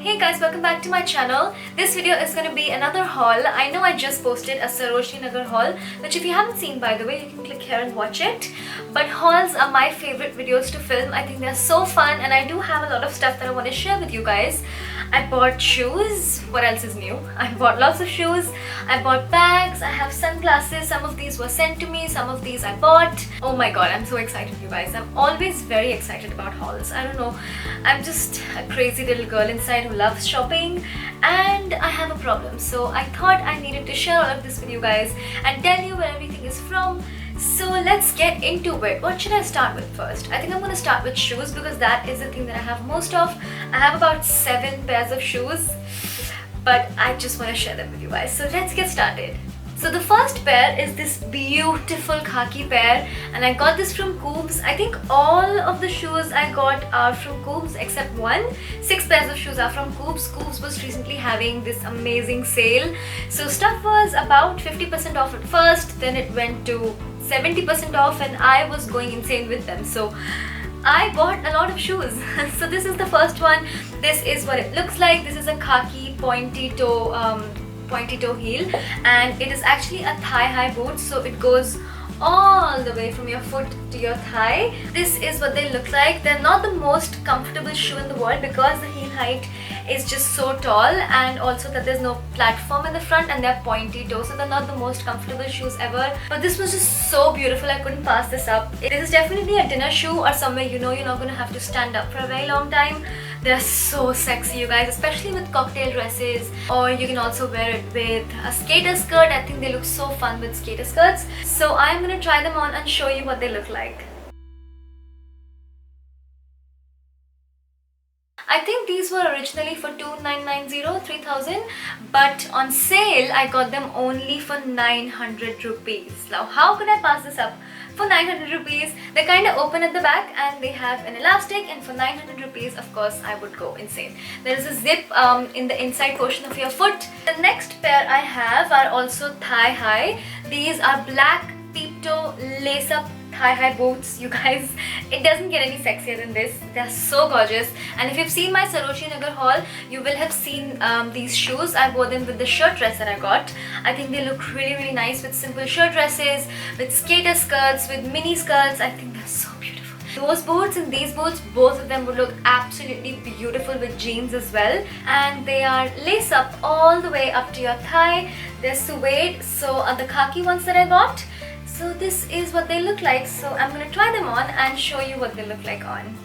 Hey guys, welcome back to my channel. This video is going to be another haul. I know I just posted a Sarojini Nagar haul, which if you haven't seen, by the way, you can click here and watch it. But hauls are my favorite videos to film. I think they're so fun and I do have a lot of stuff that I want to share with you guys. I bought shoes. What else is new? I bought lots of shoes. I bought bags. I have sunglasses. Some of these were sent to me. Some of these I bought. Oh my god, I'm so excited, you guys. I'm always very excited about hauls. I don't know. I'm just a crazy little girl inside who loves shopping and I have a problem. So I thought I needed to share all of this with you guys and tell you where everything is from. So let's get into it. What should I start with first? I think I'm going to start with shoes because that is the thing that I have most of. I have about 7 pairs of shoes, but I just want to share them with you guys. So let's get started. So the first pair is this beautiful khaki pair and I got this from Koobs. I think all of the shoes I got are from Koobs except one. 6 pairs of shoes are from Koobs. Koobs was recently having this amazing sale. So stuff was about 50% off at first, then it went to 70% off and I was going insane with them. So I bought a lot of shoes. So this is the first one. This is what it looks like. This is a khaki pointy toe heel and it is actually a thigh-high boot, so it goes all the way from your foot to your thigh. This is what they look like. They're not the most comfortable shoe in the world because the heel height is just so tall and also that there's no platform in the front and they're pointy toe, so they're not the most comfortable shoes ever. But this was just so beautiful, I couldn't pass this up. This is definitely a dinner shoe or somewhere you know you're not going to have to stand up for a very long time. They're so sexy, you guys, especially with cocktail dresses, or you can also wear it with a skater skirt. I think they look so fun with skater skirts. So I'm going to try them on and show you what they look like. I think these were originally for 2,990, 3,000, but on sale I got them only for 900 rupees. Now how could I pass this up? For 900 rupees, they kind of open at the back and they have an elastic, and for 900 rupees, of course, I would go insane. There is a zip in the inside portion of your foot. The next pair I have are also thigh-high. These are black peep-toe lace-up thigh-high boots, you guys. It doesn't get any sexier than this. They're so gorgeous. And if you've seen my Sarojini Nagar haul, you will have seen these shoes. I wore them with the shirt dress that I got. I think they look really nice with simple shirt dresses, with skater skirts, with mini skirts. I think they're so beautiful. Those boots and these boots, both of them would look absolutely beautiful with jeans as well. And they are lace up all the way up to your thigh. They're suede. So the khaki ones that I got, so this is what they look like. So I'm going to try them on and show you what they look like on.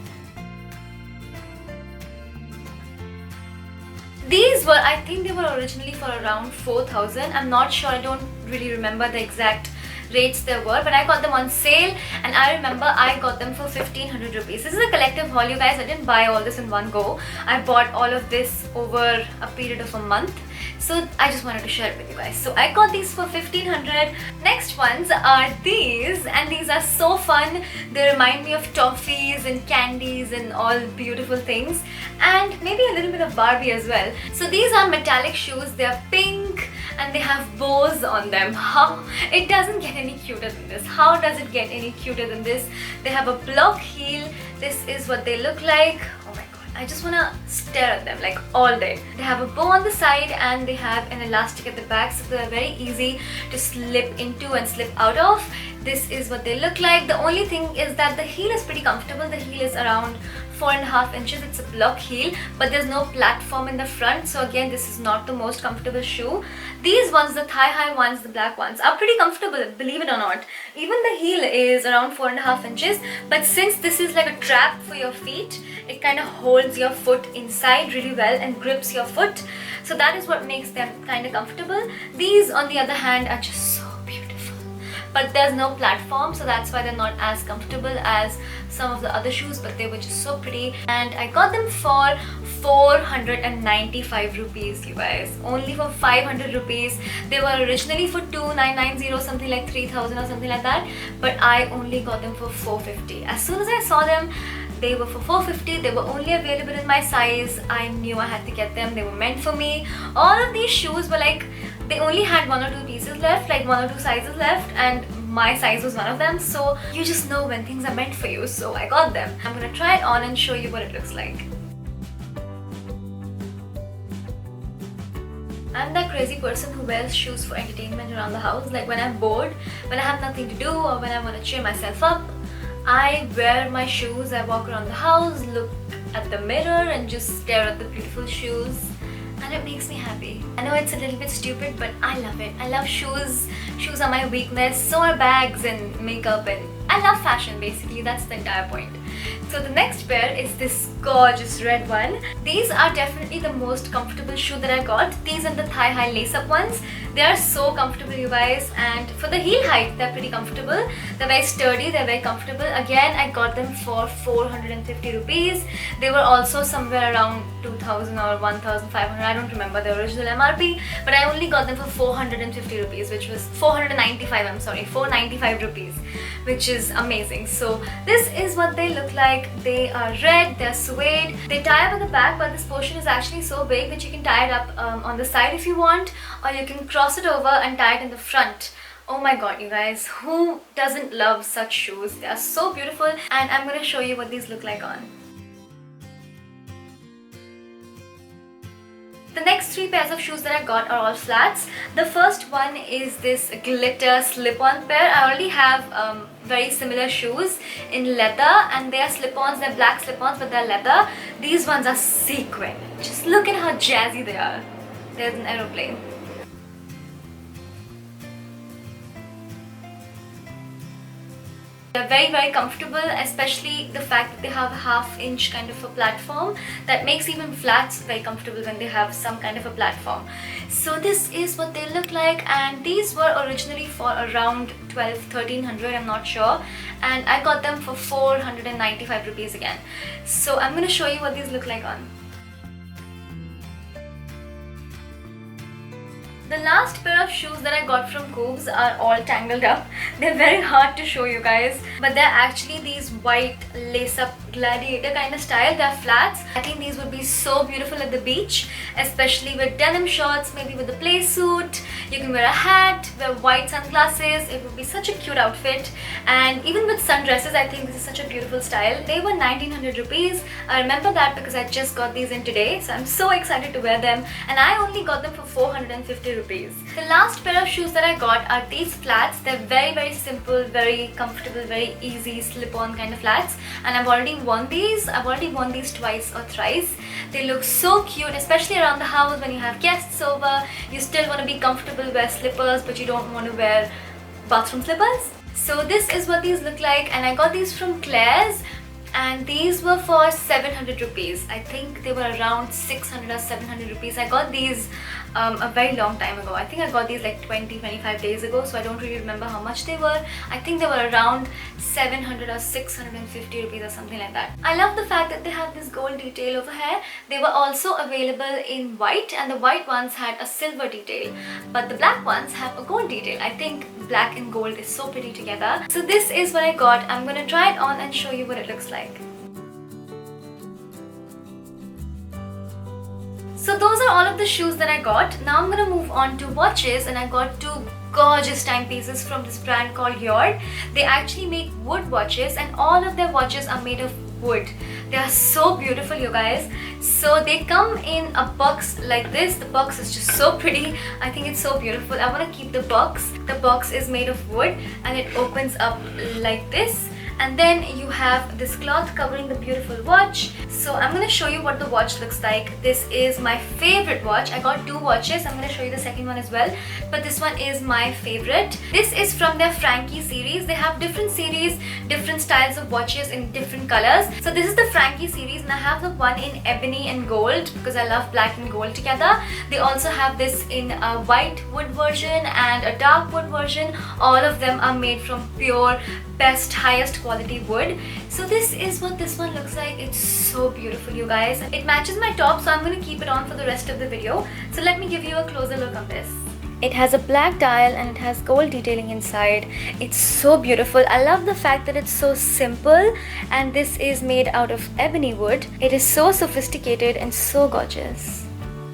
These were, I think they were originally for around 4,000. I'm not sure, I don't really remember the exact rates there were, but I got them on sale and I remember I got them for 1,500 rupees. This is a collective haul, you guys. I didn't buy all this in one go. I bought all of this over a period of a month. So I just wanted to share it with you guys. So I got these for 1,500. Next ones are these, and these are so fun. They remind me of toffees and candies and all beautiful things, and maybe a little bit of Barbie as well. So these are metallic shoes. They are pink and they have bows on them. How? It doesn't get any cuter than this. How does it get any cuter than this? They have a block heel. This is what they look like. Oh my god, I just want to stare at them like all day. They have a bow on the side and they have an elastic at the back, so they're very easy to slip into and slip out of. This is what they look like. The only thing is that the heel is pretty comfortable. The heel is around 4.5 inches. It's a block heel, but there's no platform in the front, so again this is not the most comfortable shoe. These ones, the thigh-high ones, the black ones, are pretty comfortable, believe it or not. Even the heel is around 4.5 inches, but since this is like a trap for your feet, it kind of holds your foot inside really well and grips your foot, so that is what makes them kind of comfortable. These on the other hand are just so beautiful, but there's no platform, so that's why they're not as comfortable as some of the other shoes, but they were just so pretty. And I got them for 495 rupees, you guys. Only for 500 rupees. They were originally for 2,990, something like 3,000 or something like that, but I only got them for 450. As soon as I saw them, they were for 450. They were only available in my size. I knew I had to get them. They were meant for me. All of these shoes were like, they only had 1 or 2 pieces left, like 1 or 2 sizes left, and my size was one of them. So you just know when things are meant for you. So I got them. I'm gonna try it on and show you what it looks like. I'm that crazy person who wears shoes for entertainment around the house. Like when I'm bored, when I have nothing to do, or when I want to cheer myself up, I wear my shoes. I walk around the house, look at the mirror and just stare at the beautiful shoes, and it makes me happy. I know it's a little bit stupid, but I love it. I love shoes. Shoes are my weakness, so are bags and makeup, and I love fashion basically. That's the entire point. So the next pair is this gorgeous red one. These are definitely the most comfortable shoe that I got. These are the thigh-high lace-up ones. They are so comfortable, you guys, and for the heel height, they're pretty comfortable. They're very sturdy, they're very comfortable. Again, I got them for 450 rupees. They were also somewhere around 2000 or 1500. I don't remember the original MRP, but I only got them for 450 rupees, which was 495, I'm sorry, 495 rupees, which is amazing. So this is what they look like. They are red, they're suede. They tie up at the back, but this portion is actually so big that you can tie it up on the side if you want, or you can cross it over and tie it in the front. Oh my god, you guys, who doesn't love such shoes? They are so beautiful, and I'm gonna show you what these look like on. The next three pairs of shoes that I got are all flats. The first one is this glitter slip-on pair. I already have very similar shoes in leather, and they are slip-ons. They're black slip-ons, but they're leather. These ones are sequin. Just look at how jazzy they are. There's an aeroplane. They're very, very comfortable, especially the fact that they have a half-inch kind of a platform. That makes even flats very comfortable when they have some kind of a platform. So this is what they look like, and these were originally for around 1300, I'm not sure, and I got them for 495 rupees again. So I'm going to show you what these look like on. The last pair of shoes that I got from Koobs are all tangled up. They're very hard to show you guys, but they're actually these white lace-up gladiator kind of style. They're flats. I think these would be so beautiful at the beach, especially with denim shorts, maybe with a play suit. You can wear a hat, wear white sunglasses. It would be such a cute outfit, and even with sundresses, I think this is such a beautiful style. They were 1900 rupees. I remember that because I just got these in today, so I'm so excited to wear them, and I only got them for 450 rupees. The last pair of shoes that I got are these flats. They're very, very simple, very comfortable, very easy slip-on kind of flats, and I've already worn these. I've already worn these twice or thrice. They look so cute, especially around the house when you have guests over. You still want to be comfortable, wear slippers, but you don't want to wear bathroom slippers. So this is what these look like, and I got these from Claire's, and these were for 700 rupees. I think they were around 600 or 700 rupees. I got these a very long time ago. I think I got these like 20-25 days ago, so I don't really remember how much they were. I think they were around 700 or 650 rupees or something like that. I love the fact that they have this gold detail over here. They were also available in white, and the white ones had a silver detail, but the black ones have a gold detail. I think black and gold is so pretty together. So this is what I got. I'm gonna try it on and show you what it looks like. So those are all of the shoes that I got. Now I'm gonna move on to watches, and I got two gorgeous timepieces from this brand called Yord. They actually make wood watches, and all of their watches are made of wood. They are so beautiful, you guys. So they come in a box like this. The box is just so pretty. I think it's so beautiful. I want to keep the box. The box is made of wood, and it opens up like this. And then you have this cloth covering the beautiful watch. So I'm going to show you what the watch looks like. This is my favorite watch. I got two watches. I'm going to show you the second one as well, but this one is my favorite. This is from their Frankie series. They have different series, different styles of watches in different colors. So this is the Frankie series, and I have the one in ebony and gold because I love black and gold together. They also have this in a white wood version and a dark wood version. All of them are made from pure, best, highest quality wood. So this is what this one looks like. It's so beautiful, you guys. It matches my top, so I'm going to keep it on for the rest of the video. So let me give you a closer look on this. It has a black dial and it has gold detailing inside. It's so beautiful. I love the fact that it's so simple, and this is made out of ebony wood. It is so sophisticated and so gorgeous.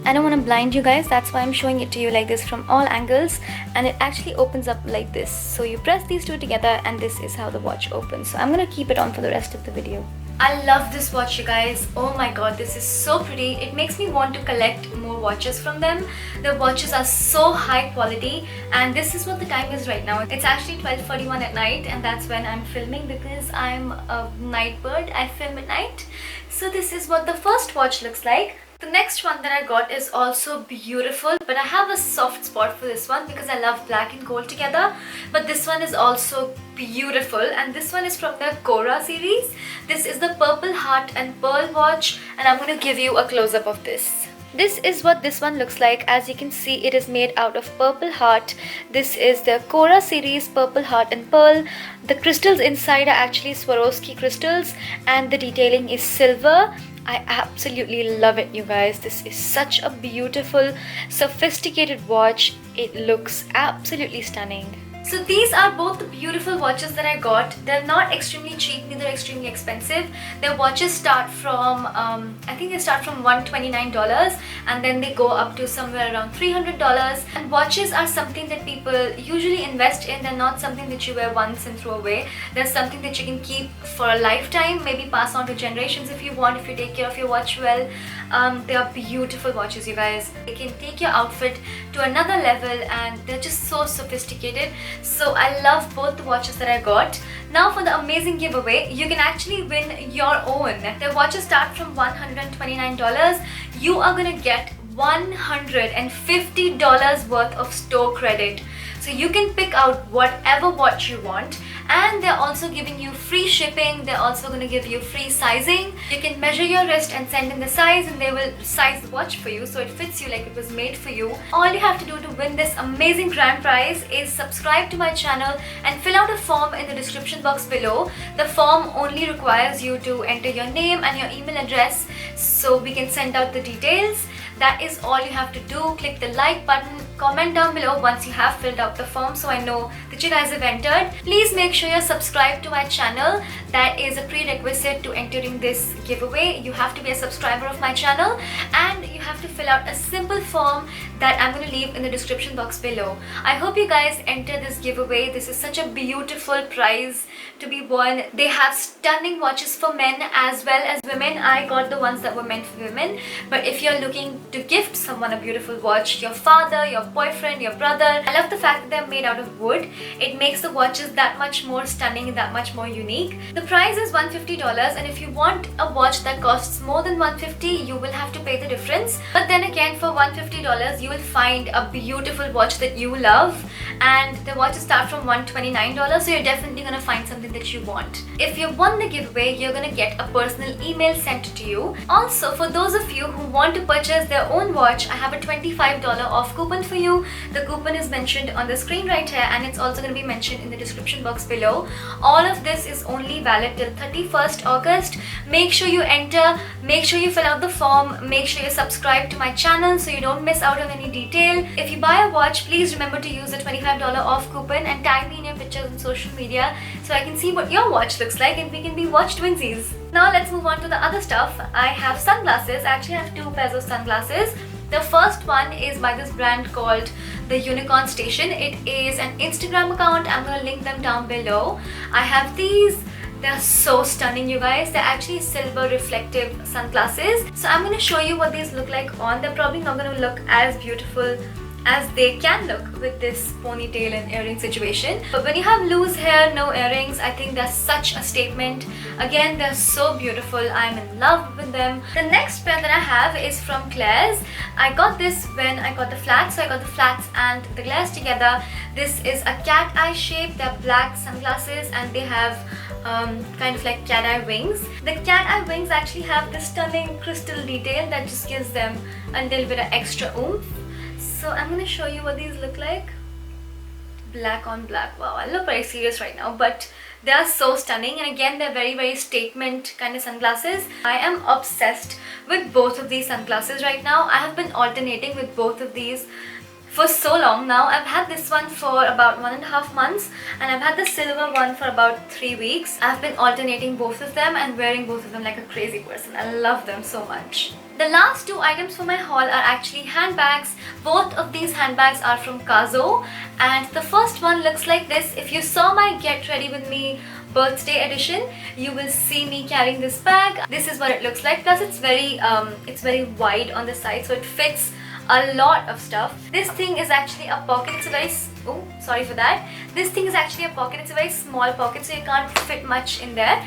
I don't want to blind you guys, that's why I'm showing it to you like this from all angles, and it actually opens up like this. So you press these two together and this is how the watch opens. So I'm going to keep it on for the rest of the video. I love this watch, you guys. Oh my god, this is so pretty. It makes me want to collect more watches from them. The watches are so high quality, and this is what the time is right now. It's actually 12:41 at night, and that's when I'm filming because I'm a night bird. I film at night. So this is what the first watch looks like. The next one that I got is also beautiful, but I have a soft spot for this one because I love black and gold together. But this one is also beautiful, and this one is from the Cora series. This is the Purple Heart and Pearl watch, and I'm going to give you a close-up of this. This is what this one looks like. As you can see, it is made out of Purple Heart. This is the Cora series Purple Heart and Pearl. The crystals inside are actually Swarovski crystals, and the detailing is silver. I absolutely love it, you guys. This is such a beautiful, sophisticated watch. It looks absolutely stunning. So these are both the beautiful watches that I got. They're not extremely cheap, neither extremely expensive. Their watches start from, I think they start from $129, and then they go up to somewhere around $300. And watches are something that people usually invest in. They're not something that you wear once and throw away. They're something that you can keep for a lifetime, maybe pass on to generations if you want, if you take care of your watch well. They are beautiful watches, you guys. They can take your outfit to another level, and they're just so sophisticated. So I love both the watches that I got. Now for the amazing giveaway, you can actually win your own. The watches start from $129. You are gonna get $150 worth of store credit. So you can pick out whatever watch you want, and they're also giving you free shipping. They're also going to give you free sizing. You can measure your wrist and send in the size, and they will size the watch for you so it fits you like it was made for you. All you have to do to win this amazing grand prize is subscribe to my channel and fill out a form in the description box below. The form only requires you to enter your name and your email address so we can send out the details. That is all you have to do. Click the like button, comment down below once you have filled out the form so I know that you guys have entered. Please make sure you're subscribed to my channel. That is a prerequisite to entering this giveaway. You have to be a subscriber of my channel, and you have to fill out a simple form that I'm going to leave in the description box below. I hope you guys enter this giveaway. This is such a beautiful prize to be won. They have stunning watches for men as well as women. I got the ones that were meant for women, but if you're looking to gift someone a beautiful watch, your father, your boyfriend, your brother, I love the fact that they're made out of wood. It makes the watches that much more stunning and that much more unique. The price is $150, and if you want a watch that costs more than $150, you will have to pay the difference. But then again, for $150 you will find a beautiful watch that you love, and the watches start from $129, so you're definitely gonna find something that you want. If you won the giveaway, you're gonna get a personal email sent to you. Also, for those of you who want to purchase their own watch, I have a $25 off coupon for you. The coupon is mentioned on the screen right here, and it's also going to be mentioned in the description box below. All of this is only valid till 31st August. Make sure you enter, make sure you fill out the form, make sure you subscribe to my channel so you don't miss out on any detail. If you buy a watch, please remember to use the $25 off coupon and tag me in your pictures on social media so I can see what your watch looks like and we can be watch twinsies. Now let's move on to the other stuff. I have sunglasses. I actually have two pairs of sunglasses. The first one is by this brand called the Unicorn Station. It is an Instagram account. I'm going to link them down below. I have these. They're so stunning, you guys. They're actually silver reflective sunglasses. So I'm going to show you what these look like on. They're probably not going to look as beautiful as they can look with this ponytail and earring situation. But when you have loose hair, no earrings, I think that's such a statement. Again, they're so beautiful. I'm in love with them. The next pair that I have is from Claire's. I got this when I got the flats. So I got the flats and the glares together. This is a cat eye shape. They're black sunglasses and they have kind of like cat eye wings. The cat eye wings actually have this stunning crystal detail that just gives them a little bit of extra oomph. So I'm going to show you what these look like. Black on black. Wow, I look very serious right now, but they are so stunning, and again they're very statement kind of sunglasses. I am obsessed with both of these sunglasses right now. I have been alternating with both of these for so long now. I've had this one for about 1.5 months, and I've had the silver one for about 3 weeks. I've been alternating both of them and wearing both of them like a crazy person. I love them so much. The last two items for my haul are actually handbags. Both of these handbags are from Kazo, and the first one looks like this. If you saw my get ready with me birthday edition, you will see me carrying this bag. This is what it looks like. Plus it's very wide on the side, so it fits a lot of stuff. This thing is actually a pocket. It's a very oh, sorry for that. This thing is actually a pocket. It's a very small pocket, so you can't fit much in there.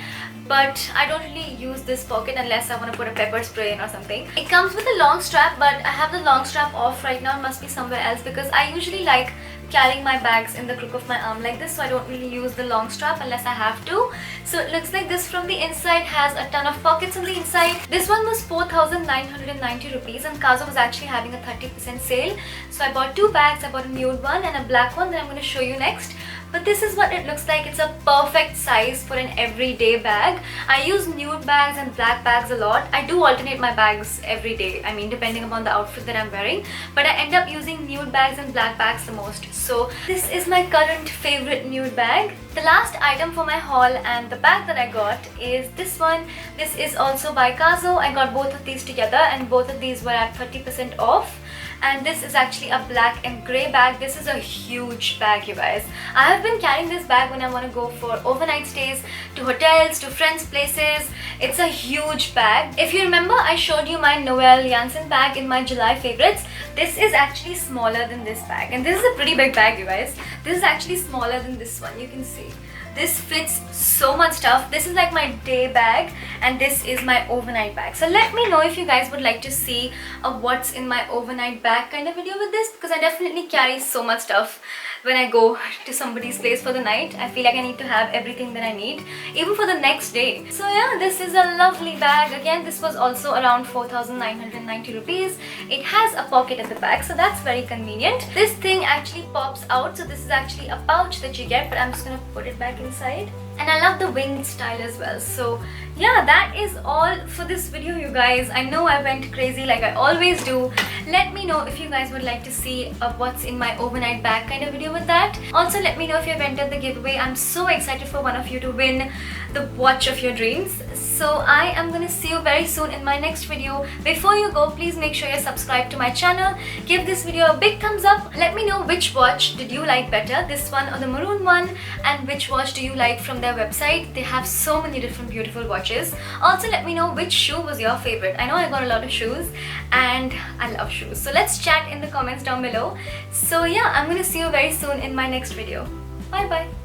But I don't really use this pocket unless I want to put a pepper spray in or something. It comes with a long strap, but I have the long strap off right now. It must be somewhere else because I usually like carrying my bags in the crook of my arm like this, so I don't really use the long strap unless I have to. So it looks like this from the inside. Has a ton of pockets on the inside. This one was 4,990 rupees and Kazoo was actually having a 30% sale. So I bought two bags. I bought a nude one and a black one that I'm going to show you next. But this is what it looks like. It's a perfect size for an everyday bag. I use nude bags and black bags a lot. I do alternate my bags every day, I mean depending upon the outfit that I'm wearing, but I end up using nude bags and black bags the most. So this is my current favorite nude bag. The last item for my haul and the bag that I got is this one. This is also by Kazoo. I got both of these together and both of these were at 30% off. And this is actually a black and grey bag. This is a huge bag, you guys. I have been carrying this bag when I want to go for overnight stays, to hotels, to friends' places. It's a huge bag. If you remember, I showed you my Noel Janssen bag in my July favorites. This is actually smaller than this bag. And this is a pretty big bag, you guys. This is actually smaller than this one, you can see. This fits so much stuff. This is like my day bag and this is my overnight bag. So let me know if you guys would like to see a what's in my overnight bag kind of video with this, because I definitely carry so much stuff when I go to somebody's place for the night. I feel like I need to have everything that I need, even for the next day. So yeah, this is a lovely bag. Again, this was also around 4,990 rupees. It has a pocket at the back, so that's very convenient. This thing actually pops out, so this is actually a pouch that you get, but I'm just gonna put it back inside. And I love the winged style as well. So yeah, that is all for this video, you guys. I know I went crazy like I always do. Let me know if you guys would like to see a what's in my overnight bag kind of video with that. Also, let me know if you've entered the giveaway. I'm so excited for one of you to win the watch of your dreams. So I am gonna see you very soon in my next video. Before you go, please make sure you're subscribed to my channel. Give this video a big thumbs up. Let me know which watch did you like better, this one or the maroon one, and which watch do you like from their website. They have so many different beautiful watches. Also, let me know which shoe was your favorite. I know I got a lot of shoes and I love shoes. So let's chat in the comments down below. So yeah, I'm gonna see you very soon in my next video. Bye bye.